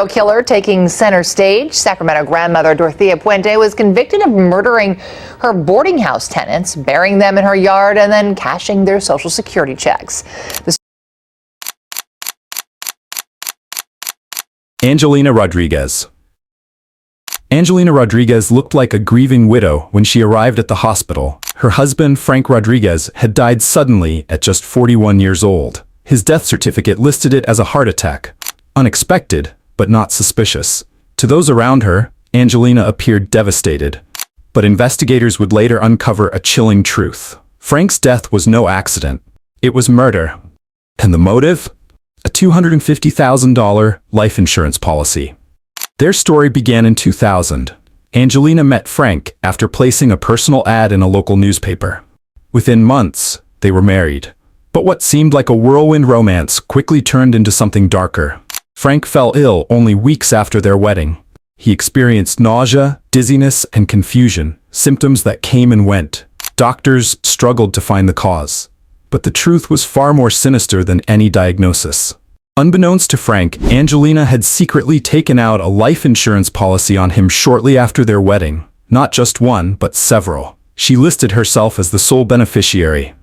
Killer taking center stage. Sacramento grandmother Dorothea Puente was convicted of murdering her boarding house tenants, burying them in her yard, and then cashing their Social Security checks. Angelina Rodriguez. Angelina Rodriguez looked like a grieving widow when she arrived at the hospital. Her husband, Frank Rodriguez, had died suddenly at just 41 years old. His death certificate listed it as a heart attack. Unexpected, but not suspicious. To those around her, Angelina appeared devastated. But investigators would later uncover a chilling truth. Frank's death was no accident. It was murder. And the motive? A $250,000 life insurance policy. Their story began in 2000. Angelina met Frank after placing a personal ad in a local newspaper. Within months, they were married. But what seemed like a whirlwind romance quickly turned into something darker. Frank fell ill only weeks after their wedding. He experienced nausea, dizziness, and confusion, symptoms that came and went. Doctors struggled to find the cause. But the truth was far more sinister than any diagnosis. Unbeknownst to Frank, Angelina had secretly taken out a life insurance policy on him shortly after their wedding. Not just one, but several. She listed herself as the sole beneficiary.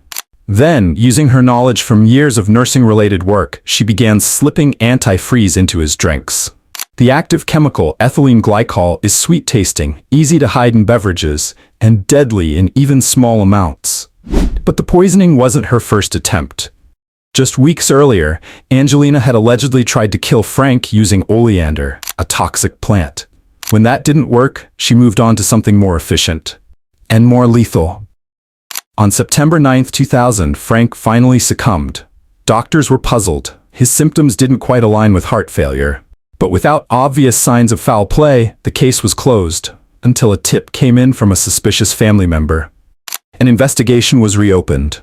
Then, using her knowledge from years of nursing-related work, she began slipping antifreeze into his drinks. The active chemical ethylene glycol is sweet-tasting, easy to hide in beverages, and deadly in even small amounts. But the poisoning wasn't her first attempt. Just weeks earlier, Angelina had allegedly tried to kill Frank using oleander, a toxic plant. When that didn't work, she moved on to something more efficient and more lethal. On September 9, 2000, Frank finally succumbed. Doctors were puzzled. His symptoms didn't quite align with heart failure. But without obvious signs of foul play, the case was closed, until a tip came in from a suspicious family member. An investigation was reopened.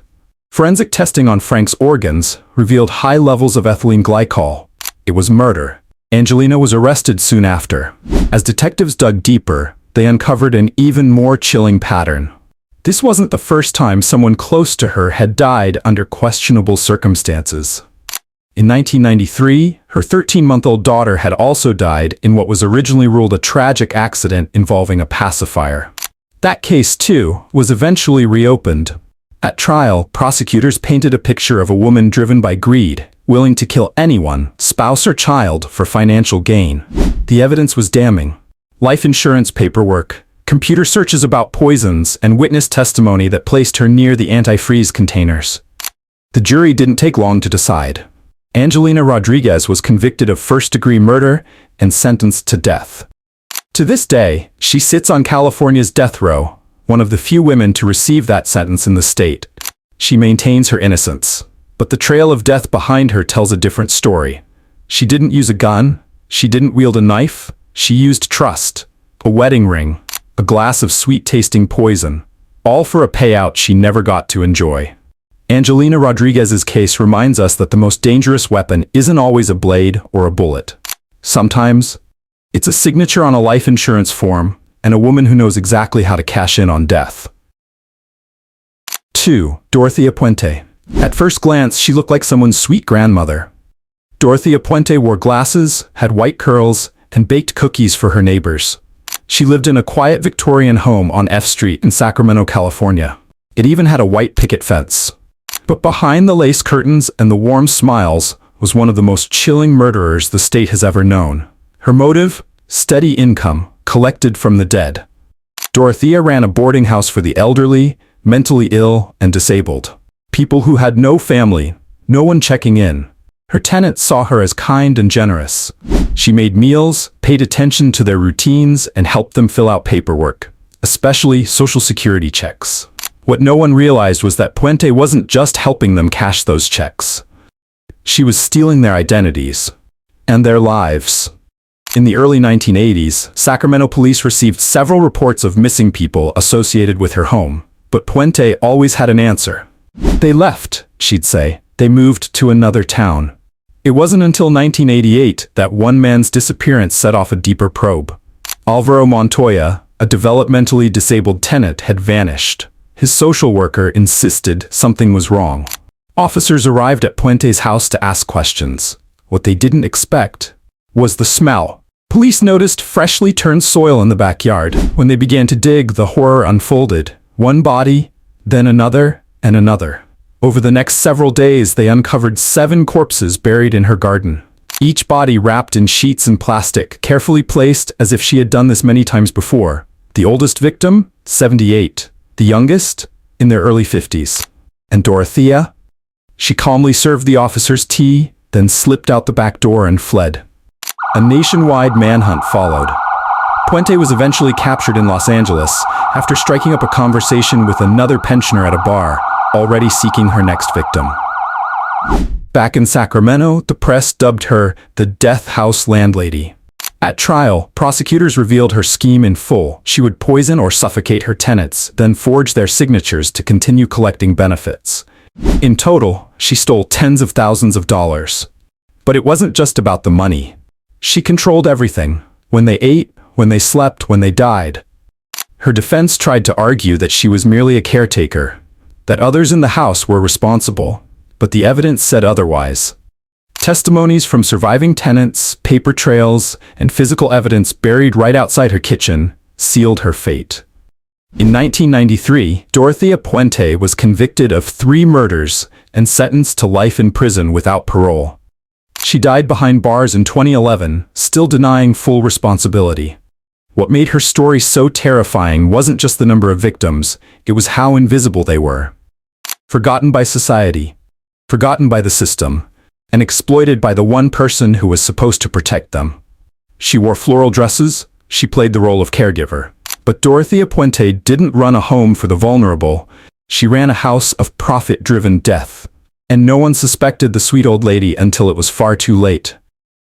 Forensic testing on Frank's organs revealed high levels of ethylene glycol. It was murder. Angelina was arrested soon after. As detectives dug deeper, they uncovered an even more chilling pattern. This wasn't the first time someone close to her had died under questionable circumstances. In 1993, her 13-month-old daughter had also died in what was originally ruled a tragic accident involving a pacifier. That case, too, was eventually reopened. At trial, prosecutors painted a picture of a woman driven by greed, willing to kill anyone, spouse or child, for financial gain. The evidence was damning. Life insurance paperwork, computer searches about poisons, and witness testimony that placed her near the antifreeze containers. The jury didn't take long to decide. Angelina Rodriguez was convicted of first-degree murder and sentenced to death. To this day, she sits on California's death row, one of the few women to receive that sentence in the state. She maintains her innocence, but the trail of death behind her tells a different story. She didn't use a gun, she didn't wield a knife, she used trust, a wedding ring, a glass of sweet-tasting poison, all for a payout she never got to enjoy. Angelina Rodriguez's case reminds us that the most dangerous weapon isn't always a blade or a bullet. Sometimes, it's a signature on a life insurance form and a woman who knows exactly how to cash in on death. 2. Dorothea Puente. At first glance, she looked like someone's sweet grandmother. Dorothea Puente wore glasses, had white curls, and baked cookies for her neighbors. She lived in a quiet Victorian home on F Street in Sacramento, California. It even had a white picket fence. But behind the lace curtains and the warm smiles was one of the most chilling murderers the state has ever known. Her motive? Steady income, collected from the dead. Dorothea ran a boarding house for the elderly, mentally ill, and disabled. People who had no family, no one checking in. Her tenants saw her as kind and generous. She made meals, paid attention to their routines, and helped them fill out paperwork, especially Social Security checks. What no one realized was that Puente wasn't just helping them cash those checks. She was stealing their identities and their lives. In the early 1980s, Sacramento police received several reports of missing people associated with her home, but Puente always had an answer. They left, she'd say. They moved to another town. It wasn't until 1988 that one man's disappearance set off a deeper probe. Alvaro Montoya, a developmentally disabled tenant, had vanished. His social worker insisted something was wrong. Officers arrived at Puente's house to ask questions. What they didn't expect was the smell. Police noticed freshly turned soil in the backyard. When they began to dig, the horror unfolded. One body, then another, and another. Over the next several days, they uncovered 7 corpses buried in her garden. Each body wrapped in sheets and plastic, carefully placed as if she had done this many times before. The oldest victim, 78. The youngest, in their early 50s. And Dorothea? She calmly served the officers tea, then slipped out the back door and fled. A nationwide manhunt followed. Puente was eventually captured in Los Angeles after striking up a conversation with another pensioner at a bar, already seeking her next victim. Back in Sacramento, the press dubbed her the Death House Landlady. At trial, prosecutors revealed her scheme in full. She would poison or suffocate her tenants, then forge their signatures to continue collecting benefits. In total, she stole tens of thousands of dollars. But it wasn't just about the money. She controlled everything. When they ate, when they slept, when they died. Her defense tried to argue that she was merely a caretaker, that others in the house were responsible, but the evidence said otherwise. Testimonies from surviving tenants, paper trails, and physical evidence buried right outside her kitchen sealed her fate. In 1993, Dorothea Puente was convicted of 3 murders and sentenced to life in prison without parole. She died behind bars in 2011, still denying full responsibility. What made her story so terrifying wasn't just the number of victims, it was how invisible they were. Forgotten by society, forgotten by the system, and exploited by the one person who was supposed to protect them. She wore floral dresses, she played the role of caregiver. But Dorothea Puente didn't run a home for the vulnerable, she ran a house of profit-driven death. And no one suspected the sweet old lady until it was far too late.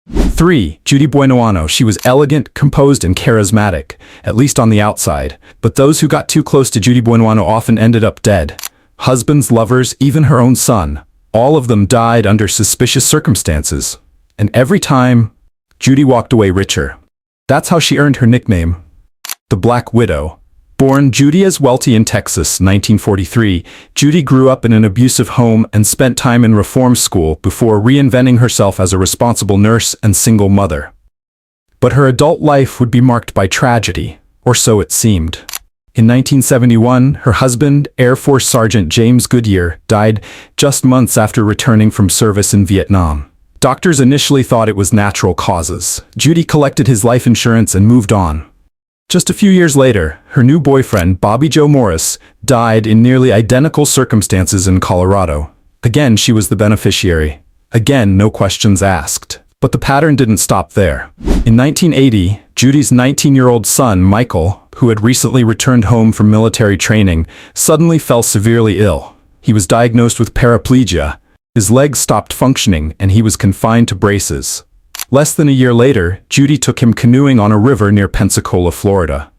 3. Judy Buenoano. She was elegant, composed, and charismatic, at least on the outside. But those who got too close to Judy Buenoano often ended up dead. Husbands, lovers, even her own son. All of them died under suspicious circumstances. And every time, Judy walked away richer. That's how she earned her nickname, the Black Widow. Born Judy as Welty in Texas, 1943, Judy grew up in an abusive home and spent time in reform school before reinventing herself as a responsible nurse and single mother. But her adult life would be marked by tragedy, or so it seemed. In 1971, her husband, Air Force Sergeant James Goodyear, died just months after returning from service in Vietnam. Doctors initially thought it was natural causes. Judy collected his life insurance and moved on. Just a few years later, her new boyfriend, Bobby Joe Morris, died in nearly identical circumstances in Colorado. Again, she was the beneficiary. Again, no questions asked. But the pattern didn't stop there. In 1980, Judy's 19-year-old son, Michael, who had recently returned home from military training, suddenly fell severely ill. He was diagnosed with paraplegia. His legs stopped functioning, and he was confined to braces. Less than a year later, Judy took him canoeing on a river near Pensacola, Florida.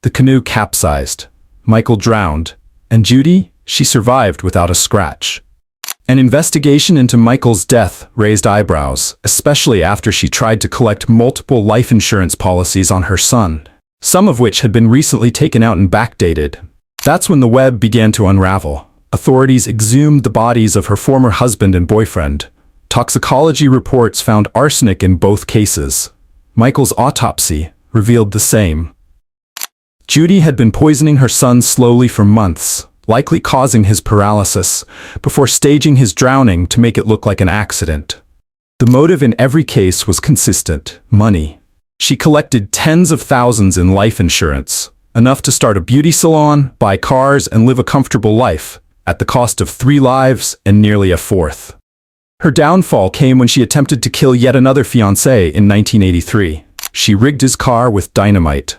The canoe capsized. Michael drowned. And Judy, she survived without a scratch. An investigation into Michael's death raised eyebrows, especially after she tried to collect multiple life insurance policies on her son, some of which had been recently taken out and backdated. That's when the web began to unravel. Authorities exhumed the bodies of her former husband and boyfriend. Toxicology reports found arsenic in both cases. Michael's autopsy revealed the same. Judy had been poisoning her son slowly for months, likely causing his paralysis, before staging his drowning to make it look like an accident. The motive in every case was consistent: money. She collected tens of thousands in life insurance, enough to start a beauty salon, buy cars, and live a comfortable life, at the cost of 3 lives and nearly a 4th. Her downfall came when she attempted to kill yet another fiancé in 1983. She rigged his car with dynamite.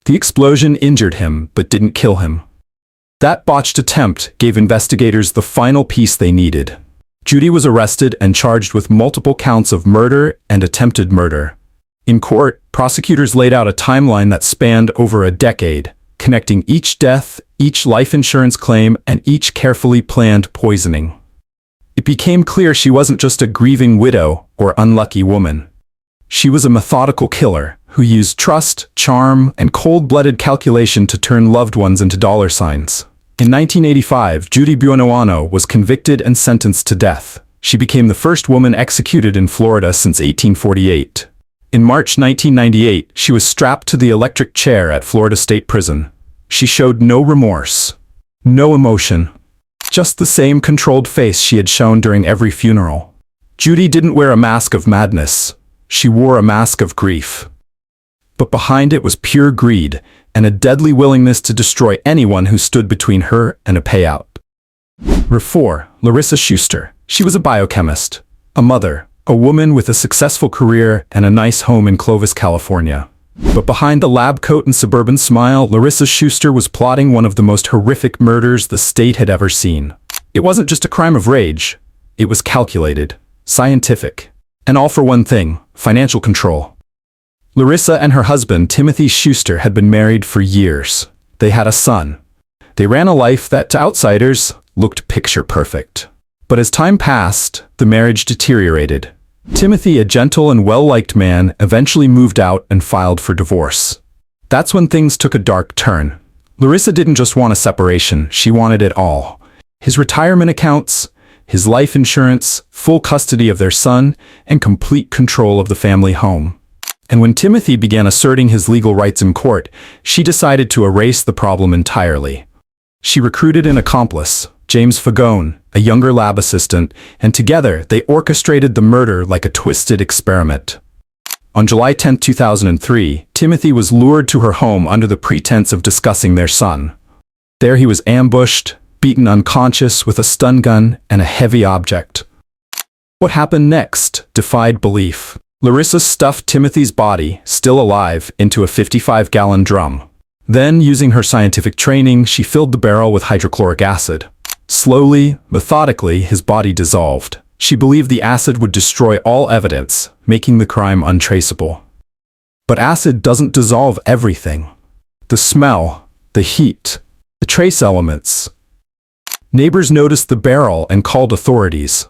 The explosion injured him, but didn't kill him. That botched attempt gave investigators the final piece they needed. Judy was arrested and charged with multiple counts of murder and attempted murder. In court, prosecutors laid out a timeline that spanned over a decade, connecting each death, each life insurance claim, and each carefully planned poisoning. It became clear she wasn't just a grieving widow or unlucky woman. She was a methodical killer who used trust, charm, and cold-blooded calculation to turn loved ones into dollar signs. In 1985, Judy Buenoano was convicted and sentenced to death. She became the first woman executed in Florida since 1848. In March 1998, she was strapped to the electric chair at Florida State Prison. She showed no remorse, no emotion, just the same controlled face she had shown during every funeral. Judy didn't wear a mask of madness. She wore a mask of grief. But behind it was pure greed and a deadly willingness to destroy anyone who stood between her and a payout. 4. Larissa Schuster. She was a biochemist, a mother, a woman with a successful career and a nice home in Clovis, California. But behind the lab coat and suburban smile, Larissa Schuster was plotting one of the most horrific murders the state had ever seen. It wasn't just a crime of rage. It was calculated, scientific, and all for one thing: financial control. Larissa and her husband, Timothy Schuster, had been married for years. They had a son. They ran a life that, to outsiders, looked picture perfect. But as time passed, the marriage deteriorated. Timothy, a gentle and well-liked man, eventually moved out and filed for divorce. That's when things took a dark turn. Larissa didn't just want a separation, she wanted it all. His retirement accounts, his life insurance, full custody of their son, and complete control of the family home. And when Timothy began asserting his legal rights in court, she decided to erase the problem entirely. She recruited an accomplice, James Fagone, a younger lab assistant, and together they orchestrated the murder like a twisted experiment. On July 10, 2003, Timothy was lured to her home under the pretense of discussing their son. There he was ambushed, beaten unconscious with a stun gun and a heavy object. What happened next defied belief. Larissa stuffed Timothy's body, still alive, into a 55-gallon drum. Then, using her scientific training, she filled the barrel with hydrochloric acid. Slowly, methodically, his body dissolved. She believed the acid would destroy all evidence, making the crime untraceable. But acid doesn't dissolve everything. The smell, the heat, the trace elements. Neighbors noticed the barrel and called authorities.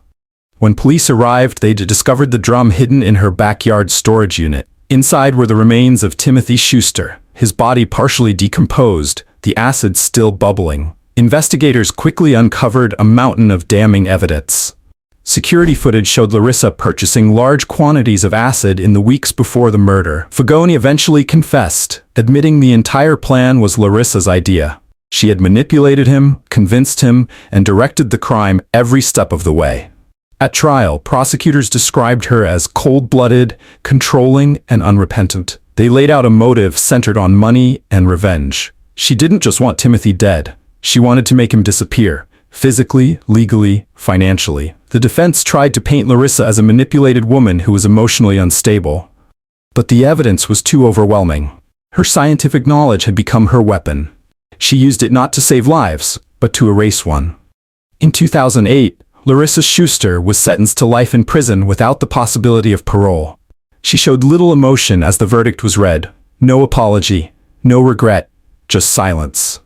When police arrived, they discovered the drum hidden in her backyard storage unit. Inside were the remains of Timothy Schuster, his body partially decomposed, the acid still bubbling. Investigators quickly uncovered a mountain of damning evidence. Security footage showed Larissa purchasing large quantities of acid in the weeks before the murder. Fagone eventually confessed, admitting the entire plan was Larissa's idea. She had manipulated him, convinced him, and directed the crime every step of the way. At trial, prosecutors described her as cold-blooded, controlling, and unrepentant. They laid out a motive centered on money and revenge. She didn't just want Timothy dead. She wanted to make him disappear, physically, legally, financially. The defense tried to paint Larissa as a manipulated woman who was emotionally unstable. But the evidence was too overwhelming. Her scientific knowledge had become her weapon. She used it not to save lives, but to erase one. In 2008, Larissa Schuster was sentenced to life in prison without the possibility of parole. She showed little emotion as the verdict was read. No apology, no regret, just silence.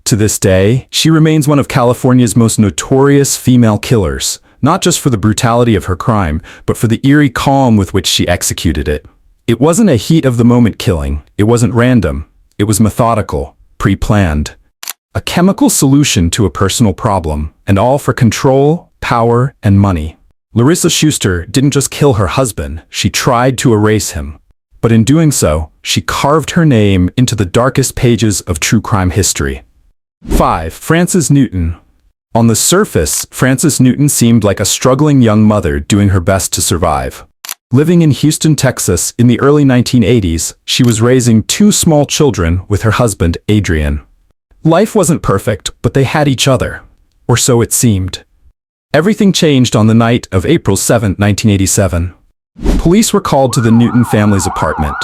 To this day, she remains one of California's most notorious female killers, not just for the brutality of her crime, but for the eerie calm with which she executed it. It wasn't a heat-of-the-moment killing. It wasn't random. It was methodical, pre-planned. A chemical solution to a personal problem, and all for control, power, and money. Larissa Schuster didn't just kill her husband, she tried to erase him. But in doing so, she carved her name into the darkest pages of true crime history. 5. Frances Newton. On the surface, Frances Newton seemed like a struggling young mother doing her best to survive. Living in Houston, Texas in the early 1980s, she was raising 2 small children with her husband, Adrian. Life wasn't perfect, but they had each other. Or so it seemed. Everything changed on the night of April 7, 1987. Police were called to the Newton family's apartment.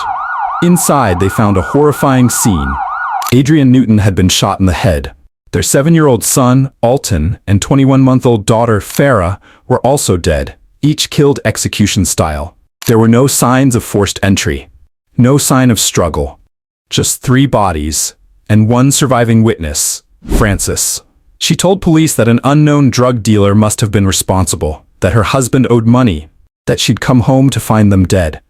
Inside, they found a horrifying scene. Adrian Newton had been shot in the head. Their 7-year-old son, Alton, and 21-month-old daughter, Farah, were also dead, each killed execution style. There were no signs of forced entry. No sign of struggle. Just 3 bodies, and 1 surviving witness, Frances. She told police that an unknown drug dealer must have been responsible, that her husband owed money, that she'd come home to find them dead.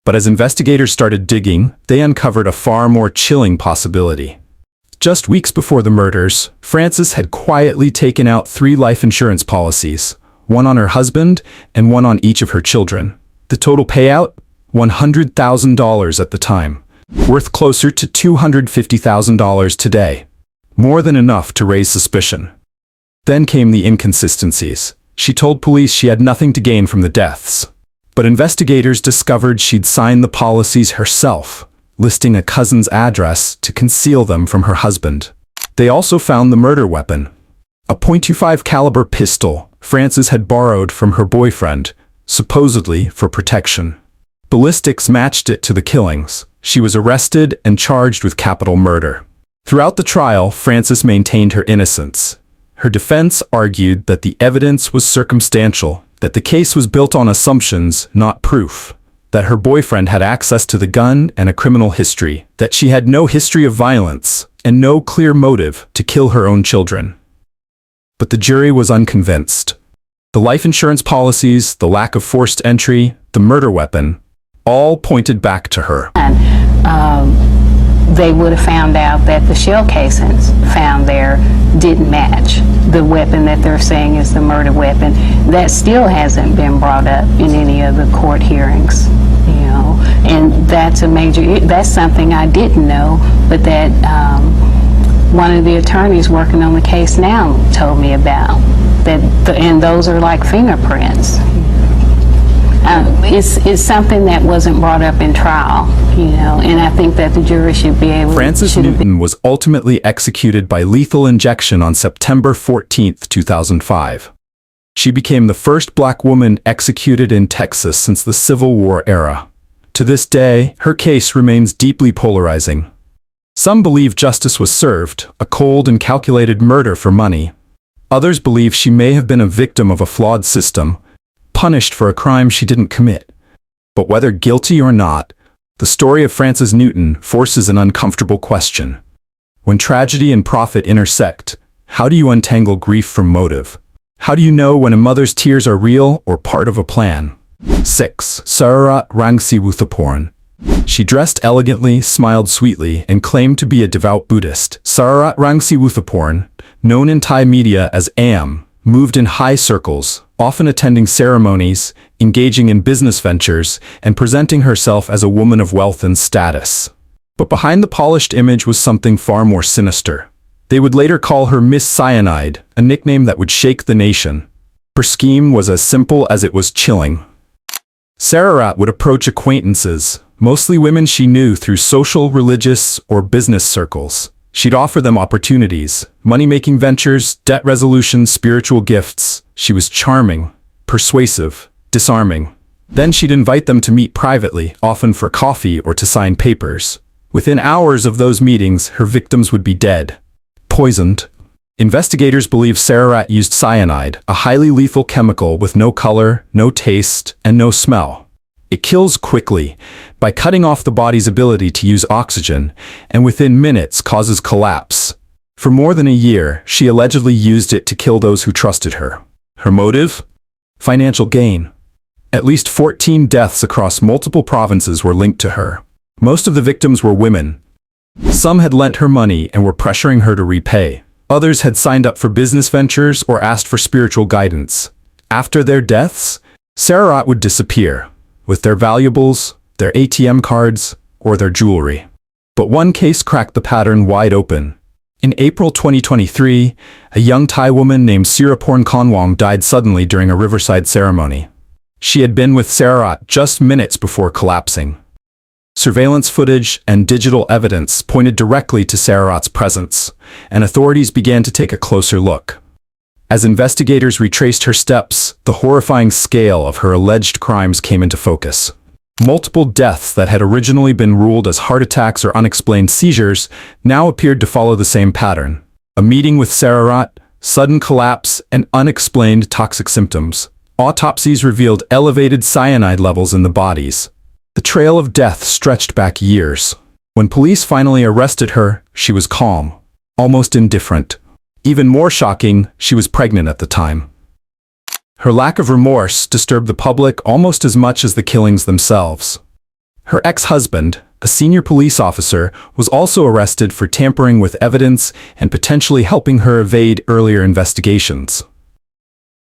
But as investigators started digging, they uncovered a far more chilling possibility. Just weeks before the murders, Frances had quietly taken out 3 life insurance policies, one on her husband and one on each of her children. The total payout? $100,000 at the time, worth closer to $250,000 today. More than enough to raise suspicion. Then came the inconsistencies. She told police she had nothing to gain from the deaths. But investigators discovered she'd signed the policies herself, listing a cousin's address to conceal them from her husband. They also found the murder weapon, a .25 caliber pistol Frances had borrowed from her boyfriend, supposedly for protection. Ballistics matched it to the killings. She was arrested and charged with capital murder. Throughout the trial, Frances maintained her innocence. Her defense argued that the evidence was circumstantial, that the case was built on assumptions, not proof, that her boyfriend had access to the gun and a criminal history, that she had no history of violence and no clear motive to kill her own children. But the jury was unconvinced. The life insurance policies, the lack of forced entry, the murder weapon, all pointed back to her. They would have found out that the shell casings found there didn't match the weapon that they're saying is the murder weapon. That still hasn't been brought up in any of the court hearings, you know, and that's a major, that's something I didn't know, but that one of the attorneys working on the case now told me about, that and those are like fingerprints. It's something that wasn't brought up in trial, you know, and I think that the jury should be able to... Frances Newton was ultimately executed by lethal injection on September 14, 2005. She became the first black woman executed in Texas since the Civil War era. To this day, her case remains deeply polarizing. Some believe justice was served, a cold and calculated murder for money. Others believe she may have been a victim of a flawed system, punished for a crime she didn't commit. But whether guilty or not, the story of Frances Newton forces an uncomfortable question. When tragedy and profit intersect, how do you untangle grief from motive? How do you know when a mother's tears are real or part of a plan? 6. Sararat Rangsiwuthaporn. She dressed elegantly, smiled sweetly, and claimed to be a devout Buddhist. Sararat Rangsiwuthaporn, known in Thai media as Am, moved in high circles, often attending ceremonies, engaging in business ventures, and presenting herself as a woman of wealth and status. But behind the polished image was something far more sinister. They would later call her Miss Cyanide, a nickname that would shake the nation. Her scheme was as simple as it was chilling. Sararat would approach acquaintances, mostly women she knew through social, religious, or business circles. She'd offer them opportunities, money-making ventures, debt resolution, spiritual gifts. She was charming, persuasive, disarming. Then she'd invite them to meet privately, often for coffee or to sign papers. Within hours of those meetings, her victims would be dead, poisoned. Investigators believe Sararat used cyanide, a highly lethal chemical with no color, no taste, and no smell. It kills quickly, by cutting off the body's ability to use oxygen, and within minutes causes collapse. For more than a year, she allegedly used it to kill those who trusted her. Her motive? Financial gain. At least 14 deaths across multiple provinces were linked to her. Most of the victims were women. Some had lent her money and were pressuring her to repay. Others had signed up for business ventures or asked for spiritual guidance. After their deaths, Sararat would disappear, with their valuables, their ATM cards, or their jewelry. But one case cracked the pattern wide open. In April 2023, a young Thai woman named Siraporn Konwong died suddenly during a riverside ceremony. She had been with Sararat just minutes before collapsing. Surveillance footage and digital evidence pointed directly to Sararat's presence, and authorities began to take a closer look. As investigators retraced her steps, the horrifying scale of her alleged crimes came into focus. Multiple deaths that had originally been ruled as heart attacks or unexplained seizures now appeared to follow the same pattern. A meeting with Sararat, sudden collapse, and unexplained toxic symptoms. Autopsies revealed elevated cyanide levels in the bodies. The trail of death stretched back years. When police finally arrested her, she was calm, almost indifferent. Even more shocking, she was pregnant at the time. Her lack of remorse disturbed the public almost as much as the killings themselves. Her ex-husband, a senior police officer, was also arrested for tampering with evidence and potentially helping her evade earlier investigations.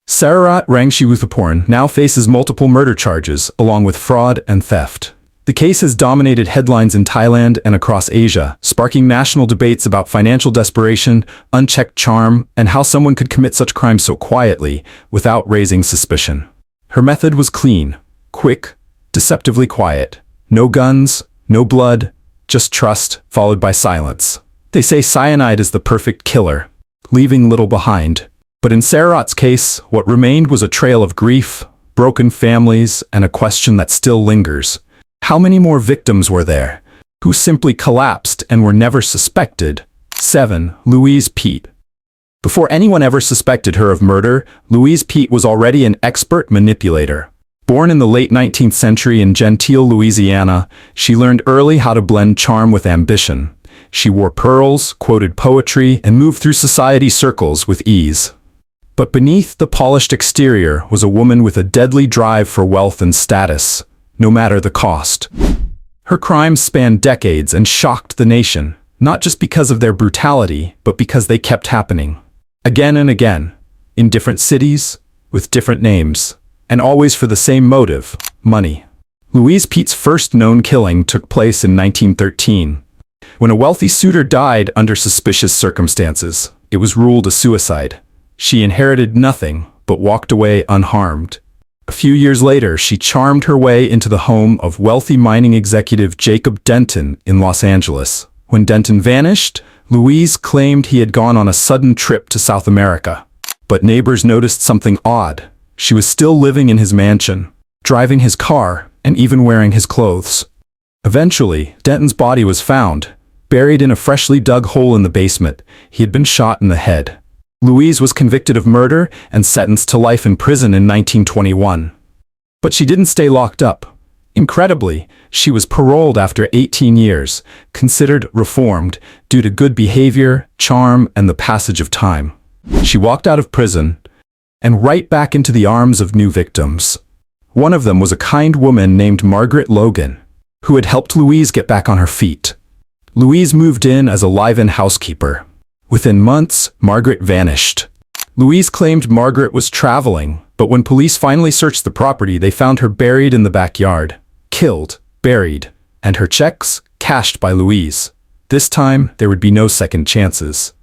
Sararat Rangsiwuthaporn now faces multiple murder charges, along with fraud and theft. The case has dominated headlines in Thailand and across Asia, sparking national debates about financial desperation, unchecked charm, and how someone could commit such crimes so quietly, without raising suspicion. Her method was clean, quick, deceptively quiet. No guns, no blood, just trust, followed by silence. They say cyanide is the perfect killer, leaving little behind. But in Sararat's case, what remained was a trail of grief, broken families, and a question that still lingers. How many more victims were there, who simply collapsed and were never suspected? 7. Louise Peete. Before anyone ever suspected her of murder, Louise Peete was already an expert manipulator. Born in the late 19th century in Gentile, Louisiana, she learned early how to blend charm with ambition. She wore pearls, quoted poetry, and moved through society circles with ease. But beneath the polished exterior was a woman with a deadly drive for wealth and status, no matter the cost. Her crimes spanned decades and shocked the nation, not just because of their brutality, but because they kept happening. Again and again, in different cities, with different names, and always for the same motive, money. Louise Peete's first known killing took place in 1913. When a wealthy suitor died under suspicious circumstances, it was ruled a suicide. She inherited nothing, but walked away unharmed. A few years later, she charmed her way into the home of wealthy mining executive Jacob Denton in Los Angeles. When Denton vanished, Louise claimed he had gone on a sudden trip to South America. But neighbors noticed something odd. She was still living in his mansion, driving his car, and even wearing his clothes. Eventually, Denton's body was found, buried in a freshly dug hole in the basement. He had been shot in the head. Louise was convicted of murder and sentenced to life in prison in 1921. But she didn't stay locked up. Incredibly, she was paroled after 18 years, considered reformed due to good behavior, charm, and the passage of time. She walked out of prison and right back into the arms of new victims. One of them was a kind woman named Margaret Logan, who had helped Louise get back on her feet. Louise moved in as a live-in housekeeper. Within months, Margaret vanished. Louise claimed Margaret was traveling, but when police finally searched the property, they found her buried in the backyard. Killed, buried, and her checks cashed by Louise. This time, there would be no second chances.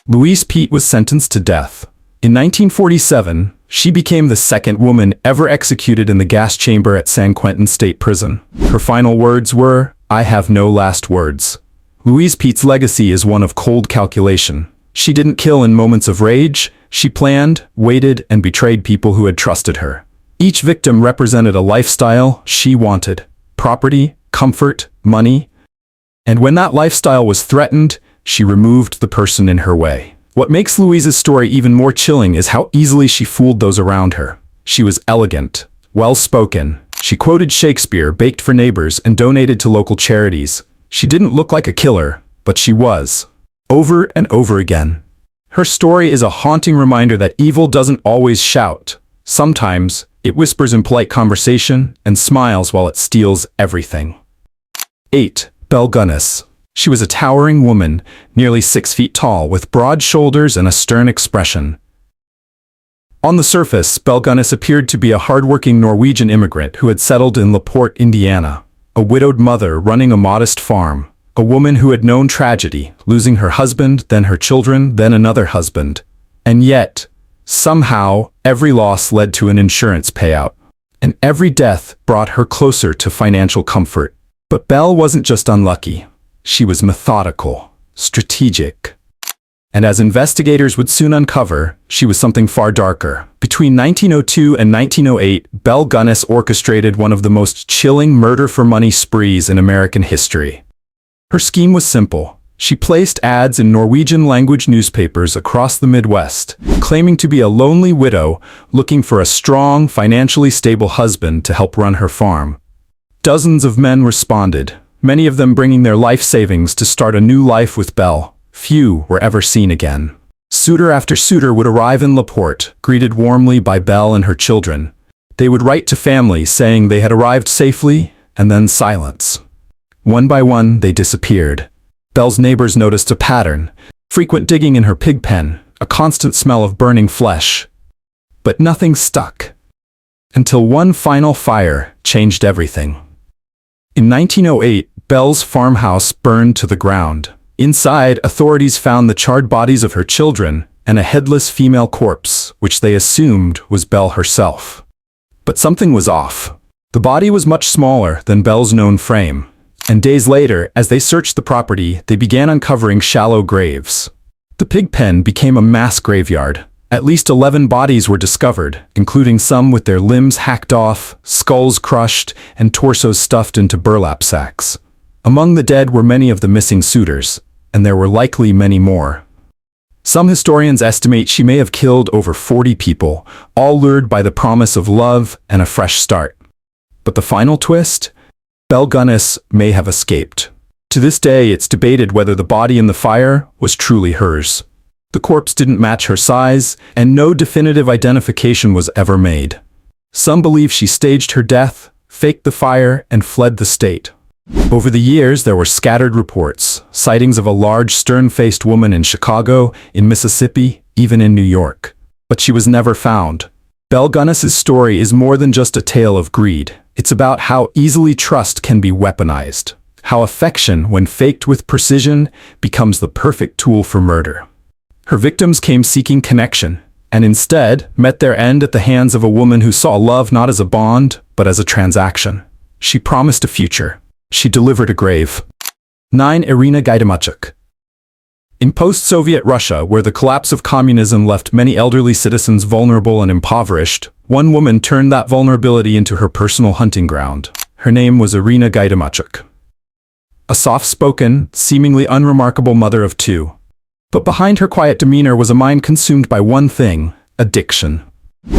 Louise Peete was sentenced to death. In 1947, she became the second woman ever executed in the gas chamber at San Quentin State Prison. Her final words were, "I have no last words." Louise Peete's legacy is one of cold calculation. She didn't kill in moments of rage. She planned, waited, and betrayed people who had trusted her. Each victim represented a lifestyle she wanted: property, comfort, money. And when that lifestyle was threatened, she removed the person in her way. What makes Louise's story even more chilling is how easily she fooled those around her. She was elegant, well-spoken. She quoted Shakespeare, baked for neighbors, and donated to local charities. She didn't look like a killer, but she was. Over and over again. Her story is a haunting reminder that evil doesn't always shout. Sometimes, it whispers in polite conversation and smiles while it steals everything. 8. Belle Gunness. She was a towering woman, nearly 6 feet tall, with broad shoulders and a stern expression. On the surface, Belle Gunness appeared to be a hardworking Norwegian immigrant who had settled in LaPorte, Indiana. A widowed mother running a modest farm. A woman who had known tragedy, losing her husband, then her children, then another husband. And yet, somehow, every loss led to an insurance payout. And every death brought her closer to financial comfort. But Belle wasn't just unlucky. She was methodical, strategic. And as investigators would soon uncover, she was something far darker. Between 1902 and 1908, Belle Gunness orchestrated one of the most chilling murder-for-money sprees in American history. Her scheme was simple. She placed ads in Norwegian-language newspapers across the Midwest, claiming to be a lonely widow looking for a strong, financially stable husband to help run her farm. Dozens of men responded, many of them bringing their life savings to start a new life with Belle. Few were ever seen again. Suitor after suitor would arrive in LaPorte, greeted warmly by Belle and her children. They would write to families saying they had arrived safely, and then silence. One by one, they disappeared. Belle's neighbors noticed a pattern: frequent digging in her pig pen, a constant smell of burning flesh. but nothing stuck. Until one final fire changed everything. In 1908, Belle's farmhouse burned to the ground. Inside, authorities found the charred bodies of her children and a headless female corpse, which they assumed was Belle herself. But something was off. The body was much smaller than Belle's known frame, and days later, as they searched the property, they began uncovering shallow graves. The pig pen became a mass graveyard. At least 11 bodies were discovered, including some with their limbs hacked off, skulls crushed, and torsos stuffed into burlap sacks. Among the dead were many of the missing suitors, and there were likely many more. Some historians estimate she may have killed over 40 people, all lured by the promise of love and a fresh start. But the final twist? Belle Gunness may have escaped. To this day, it's debated whether the body in the fire was truly hers. The corpse didn't match her size, and no definitive identification was ever made. Some believe she staged her death, faked the fire, and fled the state. Over the years, there were scattered reports, sightings of a large stern-faced woman in Chicago, in Mississippi, even in New York. But she was never found. Belle Gunness's story is more than just a tale of greed. It's about how easily trust can be weaponized, how affection, when faked with precision, becomes the perfect tool for murder. Her victims came seeking connection, and instead met their end at the hands of a woman who saw love not as a bond, but as a transaction. She promised a future. She delivered a grave. 9. Irina Gaidamachuk. In post-Soviet Russia, where the collapse of communism left many elderly citizens vulnerable and impoverished, one woman turned that vulnerability into her personal hunting ground. Her name was Irina Gaidamachuk. A soft-spoken, seemingly unremarkable mother of two. But behind her quiet demeanor was a mind consumed by one thing: addiction.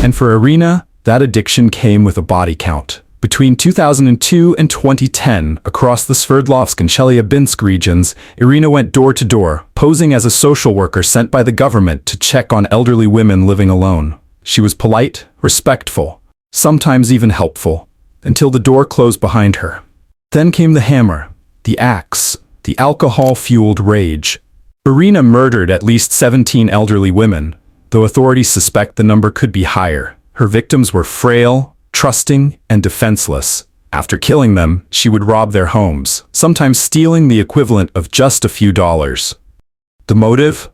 And for Irina, that addiction came with a body count. Between 2002 and 2010, across the Sverdlovsk and Chelyabinsk regions, Irina went door to door, posing as a social worker sent by the government to check on elderly women living alone. She was polite, respectful, sometimes even helpful, until the door closed behind her. Then came the hammer, the axe, the alcohol-fueled rage. Irina murdered at least 17 elderly women, though authorities suspect the number could be higher. Her victims were frail, trusting, and defenseless. After killing them, she would rob their homes, sometimes stealing the equivalent of just a few dollars. The motive?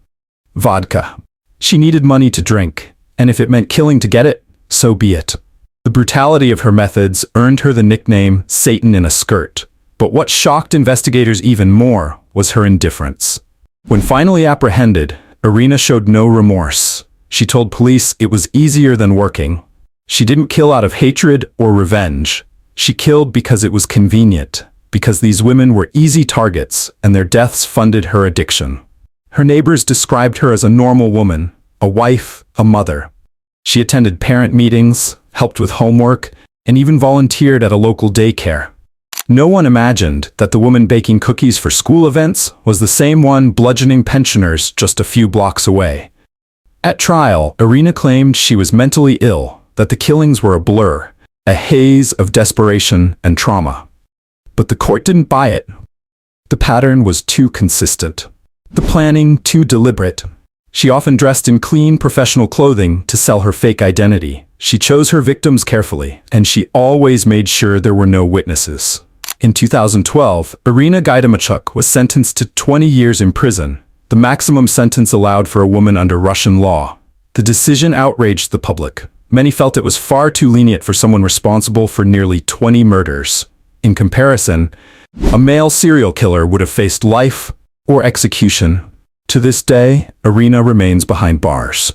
Vodka. She needed money to drink, and if it meant killing to get it, so be it. The brutality of her methods earned her the nickname Satan in a skirt. But what shocked investigators even more was her indifference. When finally apprehended, Irina showed no remorse. She told police it was easier than working. She didn't kill out of hatred or revenge. She killed because it was convenient, because these women were easy targets and their deaths funded her addiction. Her neighbors described her as a normal woman, a wife, a mother. She attended parent meetings, helped with homework, and even volunteered at a local daycare. No one imagined that the woman baking cookies for school events was the same one bludgeoning pensioners just a few blocks away. At trial, Irina claimed she was mentally ill, that the killings were a blur, a haze of desperation and trauma. But the court didn't buy it. The pattern was too consistent. The planning too deliberate. She often dressed in clean, professional clothing to sell her fake identity. She chose her victims carefully, and she always made sure there were no witnesses. In 2012, Irina Gaidamachuk was sentenced to 20 years in prison, the maximum sentence allowed for a woman under Russian law. The decision outraged the public. Many felt it was far too lenient for someone responsible for nearly 20 murders. In comparison, a male serial killer would have faced life or execution. To this day, Irina remains behind bars.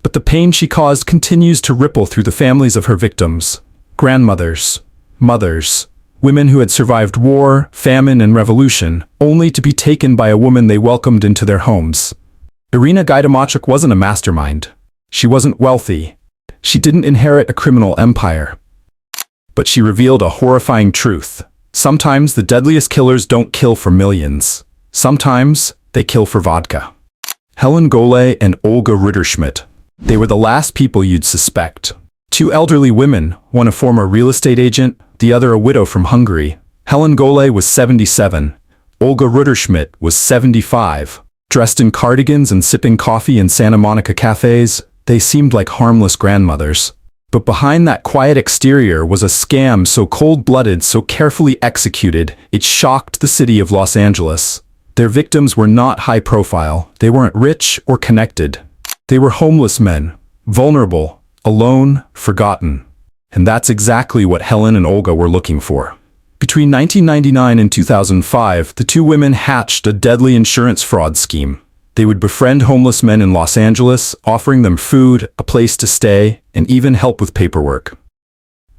But the pain she caused continues to ripple through the families of her victims. Grandmothers, mothers, women who had survived war, famine, and revolution, only to be taken by a woman they welcomed into their homes. Irina Gaidamachuk wasn't a mastermind. She wasn't wealthy. She didn't inherit a criminal empire. But she revealed a horrifying truth. Sometimes the deadliest killers don't kill for millions. Sometimes they kill for vodka. Helen Golay and Olga Rutterschmidt. They were the last people you'd suspect. Two elderly women, one a former real estate agent, the other a widow from Hungary. Helen Golay was 77. Olga Rutterschmidt was 75. Dressed in cardigans and sipping coffee in Santa Monica cafes, They seemed like harmless grandmothers. But behind that quiet exterior was a scam so cold-blooded, so carefully executed, it shocked the city of Los Angeles. Their victims were not high-profile. They weren't rich or connected. They were homeless men, vulnerable, alone, forgotten. And that's exactly what Helen and Olga were looking for. Between 1999 and 2005, the two women hatched a deadly insurance fraud scheme. They would befriend homeless men in Los Angeles, offering them food, a place to stay, and even help with paperwork.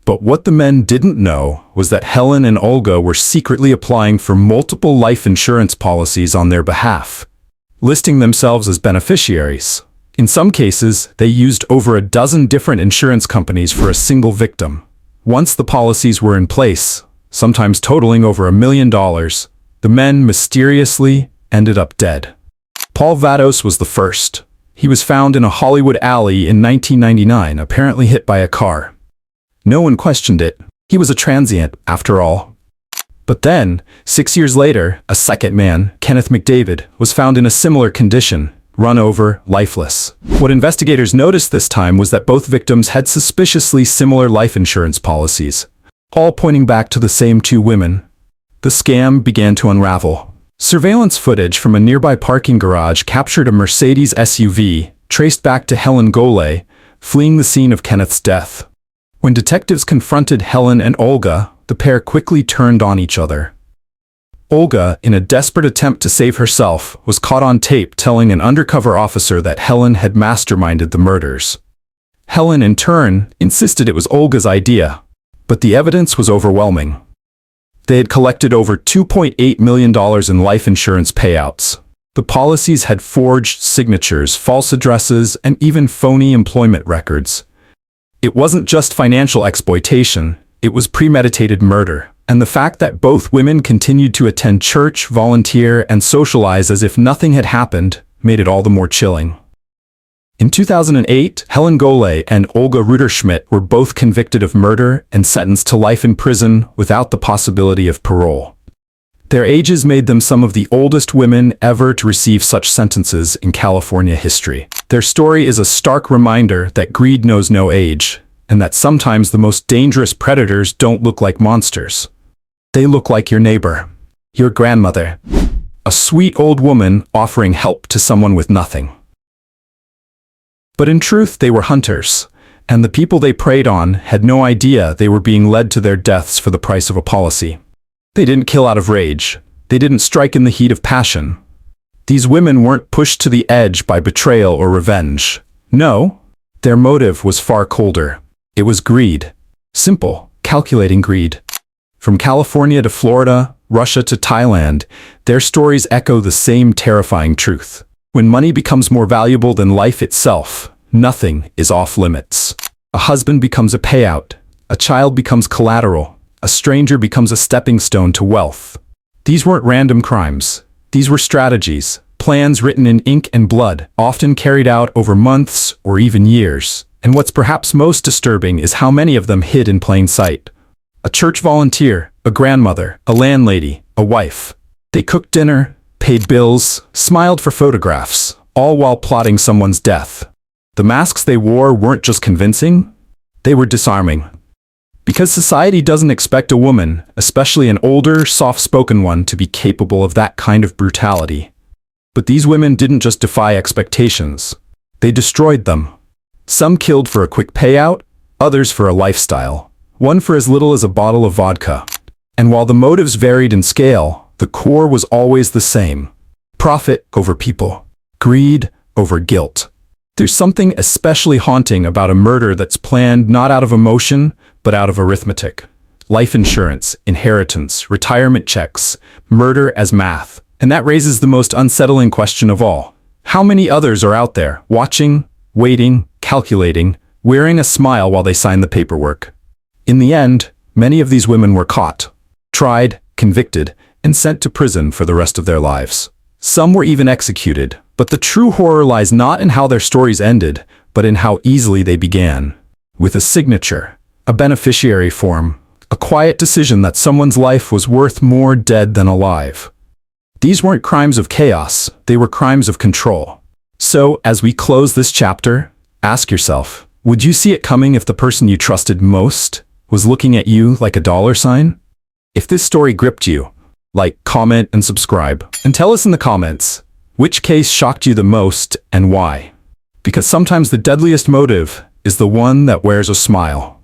But what the men didn't know was that Helen and Olga were secretly applying for multiple life insurance policies on their behalf, listing themselves as beneficiaries. In some cases, they used over a dozen different insurance companies for a single victim. Once the policies were in place, sometimes totaling over $1 million, the men mysteriously ended up dead. Paul Vados was the first. He was found in a Hollywood alley in 1999, apparently hit by a car. No one questioned it. He was a transient, after all. But then, 6 years later, a second man, Kenneth McDavid, was found in a similar condition, run over, lifeless. What investigators noticed this time was that both victims had suspiciously similar life insurance policies, all pointing back to the same two women. The scam began to unravel. Surveillance footage from a nearby parking garage captured a Mercedes SUV, traced back to Helen Golay, fleeing the scene of Kenneth's death. When detectives confronted Helen and Olga, the pair quickly turned on each other. Olga, in a desperate attempt to save herself, was caught on tape telling an undercover officer that Helen had masterminded the murders. Helen, in turn, insisted it was Olga's idea, but the evidence was overwhelming. They had collected over $2.8 million in life insurance payouts. The policies had forged signatures, false addresses, and even phony employment records. It wasn't just financial exploitation, it was premeditated murder. And the fact that both women continued to attend church, volunteer, and socialize as if nothing had happened made it all the more chilling. In 2008, Helen Golay and Olga Rutterschmidt were both convicted of murder and sentenced to life in prison without the possibility of parole. Their ages made them some of the oldest women ever to receive such sentences in California history. Their story is a stark reminder that greed knows no age, and that sometimes the most dangerous predators don't look like monsters. They look like your neighbor, your grandmother, a sweet old woman offering help to someone with nothing. But in truth, they were hunters, and the people they preyed on had no idea they were being led to their deaths for the price of a policy. They didn't kill out of rage. They didn't strike in the heat of passion. These women weren't pushed to the edge by betrayal or revenge. No, their motive was far colder. It was greed. Simple, calculating greed. From California to Florida, Russia to Thailand, their stories echo the same terrifying truth. When money becomes more valuable than life itself, nothing is off limits. A husband becomes a payout. A child becomes collateral. A stranger becomes a stepping stone to wealth. These weren't random crimes. These were strategies, plans written in ink and blood, often carried out over months or even years. And what's perhaps most disturbing is how many of them hid in plain sight. A church volunteer, a grandmother, a landlady, a wife. They cooked dinner, paid bills, smiled for photographs, all while plotting someone's death. The masks they wore weren't just convincing, they were disarming. Because society doesn't expect a woman, especially an older, soft-spoken one, to be capable of that kind of brutality. But these women didn't just defy expectations. They destroyed them. Some killed for a quick payout, others for a lifestyle. One for as little as a bottle of vodka. And while the motives varied in scale, the core was always the same. Profit over people. Greed over guilt. There's something especially haunting about a murder that's planned not out of emotion, but out of arithmetic. Life insurance, inheritance, retirement checks, murder as math. And that raises the most unsettling question of all. How many others are out there, watching, waiting, calculating, wearing a smile while they sign the paperwork? In the end, many of these women were caught, tried, convicted, and sent to prison for the rest of their lives. Some were even executed, but the true horror lies not in how their stories ended, but in how easily they began. With a signature, a beneficiary form, a quiet decision that someone's life was worth more dead than alive. These weren't crimes of chaos, they were crimes of control. So, as we close this chapter, Ask yourself, would you see it coming if the person you trusted most was looking at you like a dollar sign? If this story gripped you, like, comment, and subscribe. And tell us in the comments, which case shocked you the most and why? Because sometimes the deadliest motive is the one that wears a smile.